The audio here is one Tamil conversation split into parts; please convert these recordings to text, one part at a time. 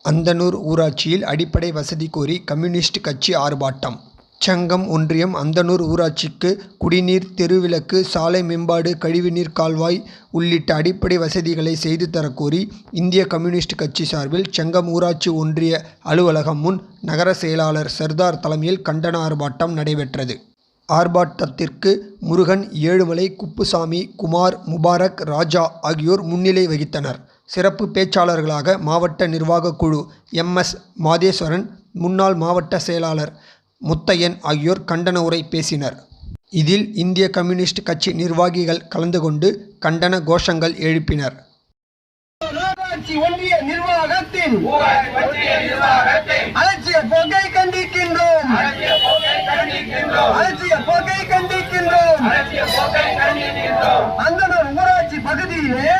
அந்தனூர் ஊராட்சியில் அடிப்படை வசதி கோரி கம்யூனிஸ்ட் கட்சி ஆர்ப்பாட்டம். செங்கம் ஒன்றியம் அந்தனூர் ஊராட்சிக்கு குடிநீர், தெருவிளக்கு, சாலை மேம்பாடு, கழிவுநீர் கால்வாய் உள்ளிட்ட அடிப்படை வசதிகளை செய்து தரக்கோரி இந்திய கம்யூனிஸ்ட் கட்சி சார்பில் செங்கம் ஊராட்சி ஒன்றிய அலுவலகம் முன் நகர செயலாளர் சர்தார் தலைமையில் கண்டன ஆர்ப்பாட்டம் நடைபெற்றது. ஆர்ப்பாட்டத்திற்கு முருகன், ஏழுமலை, குப்புசாமி, குமார், முபாரக், ராஜா ஆகியோர் முன்னிலை வகித்தனர். சிறப்பு பேச்சாளர்களாக மாவட்ட நிர்வாக குழு எம்.எஸ். மாதேஸ்வரன், முன்னாள் மாவட்ட செயலாளர் முத்தையன் ஆகியோர் கண்டன உரை பேசினர். இதில் இந்திய கம்யூனிஸ்ட் கட்சி நிர்வாகிகள் கலந்து கொண்டு கண்டன கோஷங்கள் எழுப்பினர். ஒன்றிய நிர்வாகத்தின் அலட்சிய போக்கை கண்டிக்கின்றோம். அலட்சிய போக்கை கண்டிக்கின்றோம். அந்தனூர் ஊராட்சி பகுதியிலே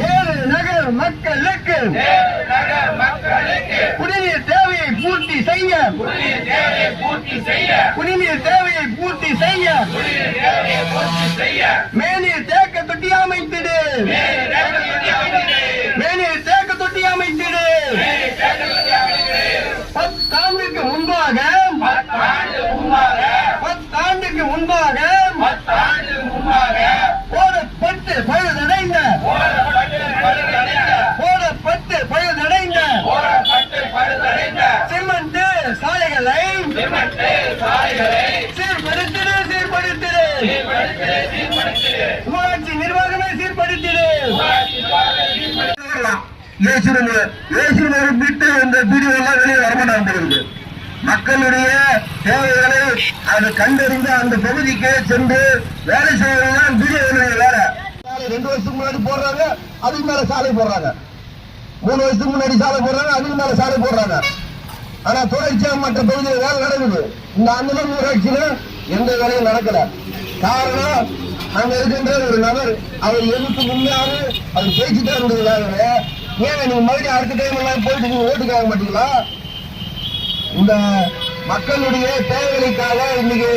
7 நகர் மக்களுக்கு குடிநீர் தேவையை பூர்த்தி செய்ய மேநீர் தேக்க தொட்டி அமைத்திடு. பத்தாண்டுக்கு முன்பாக போடப்பட்டு பழுதடைந்த சிமெண்ட் சாலைகளை சீர்படுத்திடு. ஊராட்சி நிர்வாகமே சீர்படுத்திடு. விட்டு இந்த வீடியோ எல்லாம் வெளியே வரமாட்டாங்க. மக்களுடைய தேவைகளை அது கண்டறிந்து அந்த பகுதிக்கு சென்று வேலை செய்வதுதான் வீடியோவுடைய வேலை. 2 வருஷத்துக்கு முன்னாடி போடுறாங்க, அதுக்கு மேல சாலை போடுறாங்க. 3 வருஷத்துக்கு முன்னாடி சாலை போடுறாங்க, அதுக்கு மேல சாலை போடுறாங்க. ஆனா தொடர்ச்சியாக மற்ற பகுதியில் வேலை நடக்குது. இந்த அந்தனூர் ஊராட்சியில எந்த வேலையும் நடக்கல. காரணம், அங்க இருக்கின்ற ஒரு நபர் அவர் எதுக்கு முன்னாடி அவர் பேச்சுதான் இருந்ததுக்காக ஏன் நீங்க மறுபடியும் அடுத்த டைம் எல்லாம் போயிட்டு நீங்க ஓட்டுக்கு ஆக மாட்டீங்களா? இந்த மக்களுடைய தேவைகளுக்காக இன்னைக்கு